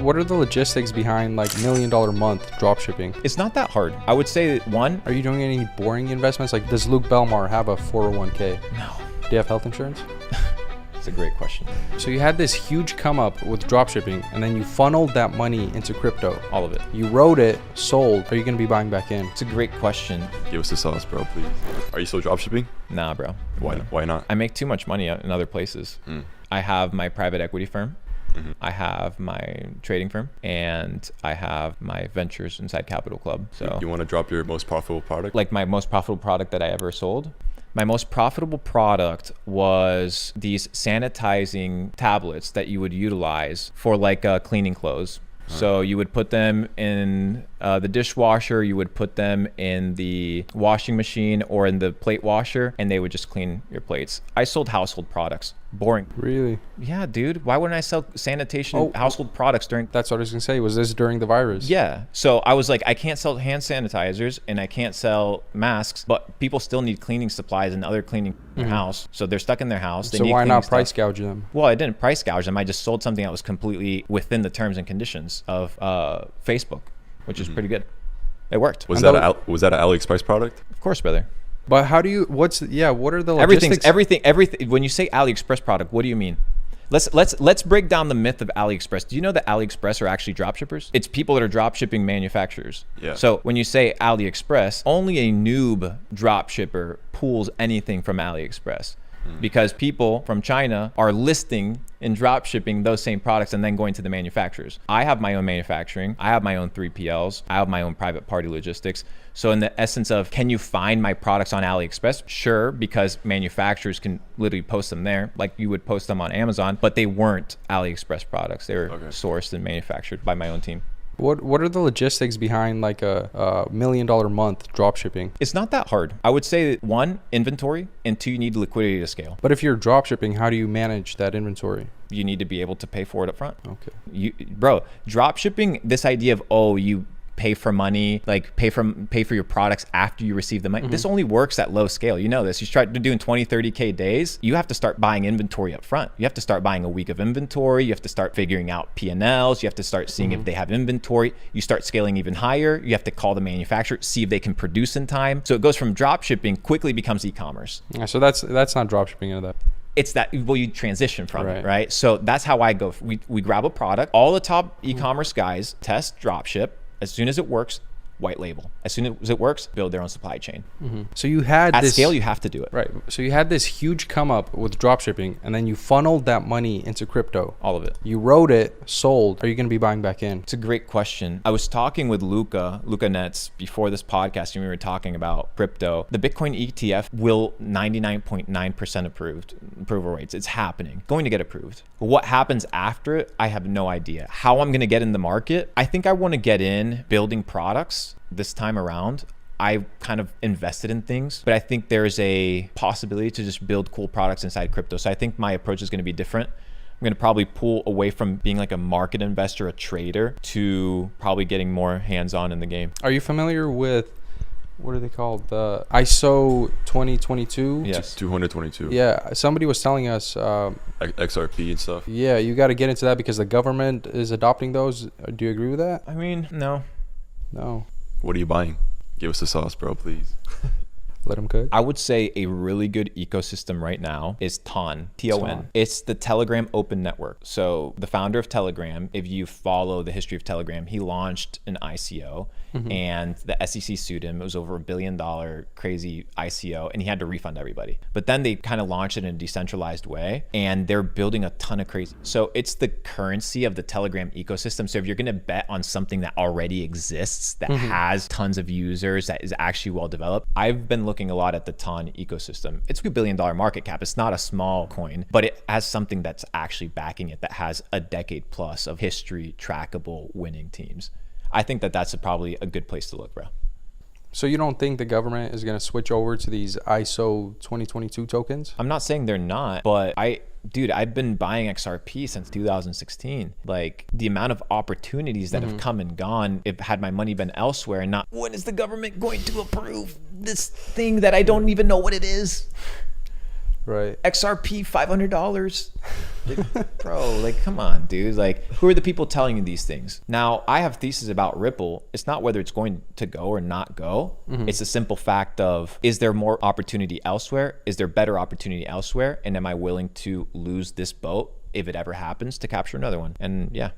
What are the logistics behind like $1 million a month dropshipping? It's not that hard. I would say one. Are you doing any boring investments? Like, does Luke Belmar have a 401k? No. Do you have health insurance? It's a great question. So you had this huge come up with dropshipping, and then you funneled that money into crypto. All of it. You wrote it, sold. Are you going to be buying back in? It's a great question. Give us the sauce, bro, please. Are you still dropshipping? Nah, bro. Why not? I make too much money in other places. I have my private equity firm. I have my trading firm, and I have my ventures inside Capital Club. So you want to drop your most profitable product? Like my most profitable product that I ever sold. My most profitable product was these sanitizing tablets that you would utilize for like cleaning clothes. So you would put them in the dishwasher, you would put them in the washing machine or in the plate washer, and they would just clean your plates. I sold household products. Boring. Really? Yeah, dude. Why wouldn't I sell sanitation household products during? That's what I was going to say. Was this during the virus? Yeah. So I was like, I can't sell hand sanitizers and I can't sell masks, but people still need cleaning supplies and other cleaning in their house. So they're stuck in their house. They So need why not cleaning price gouge them? Well, I didn't price gouge them. I just sold something that was completely within the terms and conditions of Facebook, which is pretty good. It worked. Was that an AliExpress product? Of course, brother. But how do you, what are the logistics? Everything. When you say AliExpress product, what do you mean? Let's break down the myth of AliExpress. Do you know that AliExpress are actually dropshippers? It's people that are dropshipping manufacturers. Yeah. So when you say AliExpress, only a noob dropshipper pulls anything from AliExpress. Because people from China are listing and drop shipping those same products and then going to the manufacturers. I have my own manufacturing. I have my own 3PLs. I have my own private party logistics. So in the essence of, can you find my products on AliExpress? Sure, because manufacturers can literally post them there, like you would post them on Amazon, but they weren't AliExpress products. They were sourced and manufactured by my own team. What are the logistics behind like a $1 million a month dropshipping? It's not that hard. I would say that one, inventory, and two, you need liquidity to scale. But if you're dropshipping, how do you manage that inventory? You need to be able to pay for it up front. Okay. Bro, dropshipping, this idea of, you pay for money, like pay for your products after you receive the money. This only works at low scale. You know this. You start doing 20, 30K days, you have to start buying inventory up front. You have to start buying a week of inventory. You have to start figuring out P&Ls. You have to start seeing if they have inventory. You start scaling even higher. You have to call the manufacturer, see if they can produce in time. So it goes from drop shipping, quickly becomes e-commerce. Yeah, so that's not dropshipping into that. It's that, well, you transition from it, right? So that's how I go. We grab a product. All the top e-commerce guys test dropship. As soon as it works, white label. As soon as it works, build their own supply chain. So you had at scale, you have to do it. Right. So you had this huge come up with dropshipping, and then you funneled that money into crypto. All of it. You wrote it, sold. Are you going to be buying back in? It's a great question. I was talking with Luca Nets before this podcast, and we were talking about crypto. The Bitcoin ETF will 99.9% approval rates. It's happening, going to get approved. What happens after it, I have no idea. How I'm going to get in the market, I think I want to get in building products. This time around, I kind of invested in things, but I think there's a possibility to just build cool products inside crypto. So I think my approach is going to be different. I'm going to probably pull away from being like a market investor, a trader, to probably getting more hands-on in the game. Are you familiar with, what are they called? The ISO 2022? Yes. 222. Yeah. Somebody was telling us. XRP and stuff. Yeah, you got to get into that because the government is adopting those. Do you agree with that? I mean, no. No. What are you buying? Give us the sauce, bro, please. Let them cook. I would say a really good ecosystem right now is TON, T-O-N. It's the Telegram Open Network. So the founder of Telegram, if you follow the history of Telegram, he launched an ICO and the SEC sued him. It was over $1 billion crazy ICO and he had to refund everybody. But then they kind of launched it in a decentralized way and they're building a ton of crazy. So it's the currency of the Telegram ecosystem. So if you're going to bet on something that already exists, that has tons of users, that is actually well developed, I've been looking a lot at the TON ecosystem. It's a $2 billion market cap. It's not a small coin, but it has something that's actually backing it that has a decade plus of history, trackable winning teams. I think that that's probably a good place to look, bro. So you don't think the government is going to switch over to these ISO 2022 tokens? I'm not saying they're not, but I've been buying XRP since 2016. Like the amount of opportunities that have come and gone, if had my money been elsewhere and not, when is the government going to approve this thing that I don't even know what it is? Right. XRP $500. Like, bro, like, come on, dude. Like, who are the people telling you these things? Now, I have thesis about Ripple. It's not whether it's going to go or not go. It's a simple fact of, is there more opportunity elsewhere? Is there better opportunity elsewhere? And am I willing to lose this boat if it ever happens to capture another one? And yeah,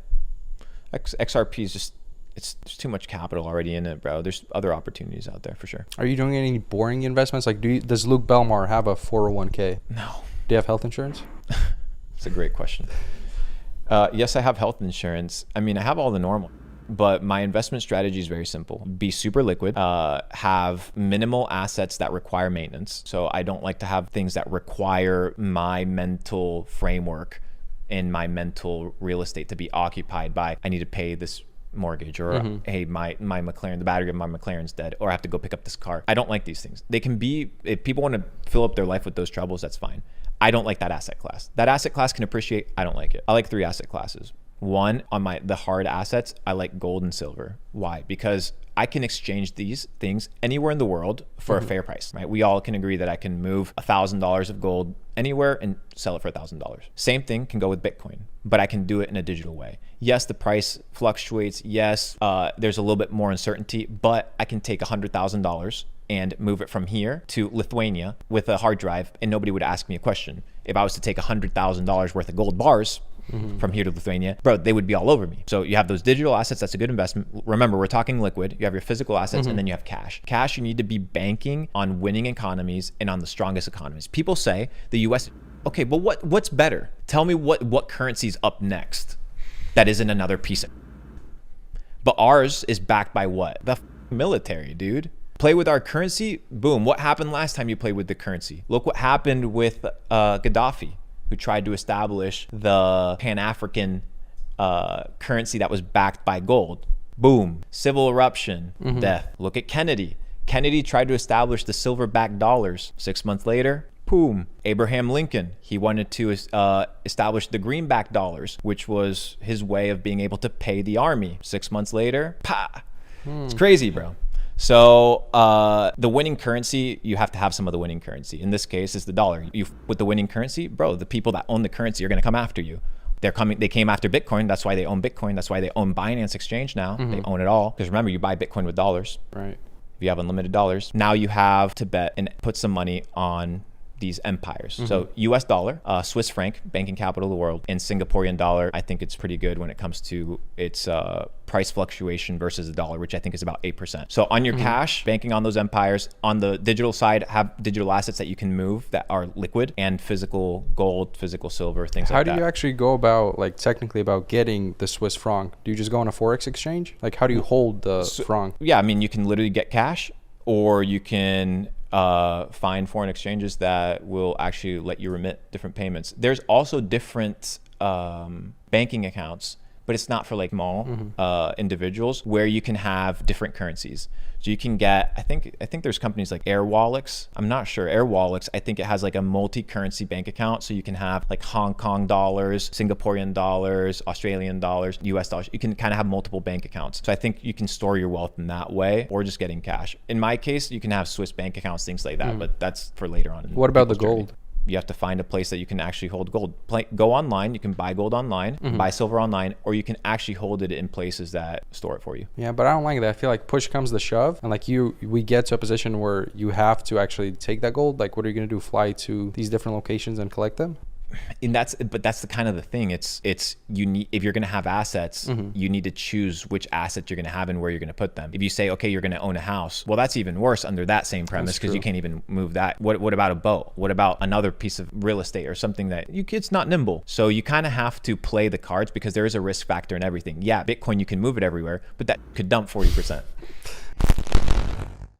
XRP is just, there's too much capital already in it, bro. There's other opportunities out there for sure. Are you doing any boring investments? Like, does Luke Belmar have a 401k? No. Do you have health insurance? It's a great question. Yes, I have health insurance. I mean, I have all the normal, but my investment strategy is very simple. Be super liquid, have minimal assets that require maintenance. So I don't like to have things that require my mental framework and my mental real estate to be occupied by, I need to pay this mortgage, or hey, my McLaren, the battery of my McLaren's dead, or I have to go pick up this car. I don't like these things. They can be, if people want to fill up their life with those troubles, that's fine. I don't like that asset class. That asset class can appreciate. I don't like it. I like 3 asset classes. One, on the hard assets, I like gold and silver. Why? Because I can exchange these things anywhere in the world for a fair price, right? We all can agree that I can move $1,000 of gold anywhere and sell it for $1,000. Same thing can go with Bitcoin, but I can do it in a digital way. Yes, the price fluctuates. Yes, there's a little bit more uncertainty, but I can take $100,000 and move it from here to Lithuania with a hard drive, and nobody would ask me a question. If I was to take $100,000 worth of gold bars from here to Lithuania, bro, they would be all over me. So you have those digital assets. That's a good investment. Remember, we're talking liquid. You have your physical assets, and then you have cash. Cash, you need to be banking on winning economies and on the strongest economies. People say the US, okay, but what's better? Tell me what currency's up next that isn't another piece of, but ours is backed by what? The military, dude. Play with our currency, boom. What happened last time you played with the currency? Look what happened with Gaddafi, who tried to establish the Pan-African currency that was backed by gold. Boom, civil eruption, death. Look at Kennedy. Kennedy tried to establish the silver-backed dollars. 6 months later, boom. Abraham Lincoln, he wanted to establish the greenback dollars, which was his way of being able to pay the army. 6 months later, It's crazy, bro. So the winning currency, you have to have some of the winning currency. In this case, is the dollar. You with the winning currency, bro, the people that own the currency are going to come after you. They came after Bitcoin. That's why they own Bitcoin. That's why they own Binance Exchange now. They own it all. Because remember, you buy Bitcoin with dollars. Right. If you have unlimited dollars. Now you have to bet and put some money on these empires. So US dollar, Swiss franc, banking capital of the world, and Singaporean dollar, I think it's pretty good when it comes to its price fluctuation versus the dollar, which I think is about 8%. So on your cash, banking on those empires. On the digital side, have digital assets that you can move that are liquid, and physical gold, physical silver, things like that. How do you actually go about, like, technically about getting the Swiss franc? Do you just go on a Forex exchange? Like, how do you hold the franc? Yeah, I mean, you can literally get cash, or you can find foreign exchanges that will actually let you remit different payments. There's also different banking accounts, but it's not for like small individuals, where you can have different currencies. So you can get, I think there's companies like AirWallets. I'm not sure. AirWallets, I think it has like a multi-currency bank account. So you can have like Hong Kong dollars, Singaporean dollars, Australian dollars, US dollars. You can kind of have multiple bank accounts. So I think you can store your wealth in that way, or just getting cash. In my case, you can have Swiss bank accounts, things like that, but that's for later on. What about the people's gold? journey. You have to find a place that you can actually hold gold. Go online. You can buy gold online, buy silver online, or you can actually hold it in places that store it for you. Yeah, but I don't like that. I feel like push comes to shove, and like we get to a position where you have to actually take that gold. Like, what are you gonna do? Fly to these different locations and collect them? And that's the kind of the thing. It's you need, if you're going to have assets, you need to choose which assets you're going to have and where you're going to put them. If you say, okay, you're going to own a house, well, that's even worse under that same premise, because you can't even move that. What about a boat? What about another piece of real estate or something that it's not nimble? So you kind of have to play the cards, because there is a risk factor in everything. Yeah, Bitcoin, you can move it everywhere, but that could dump 40%.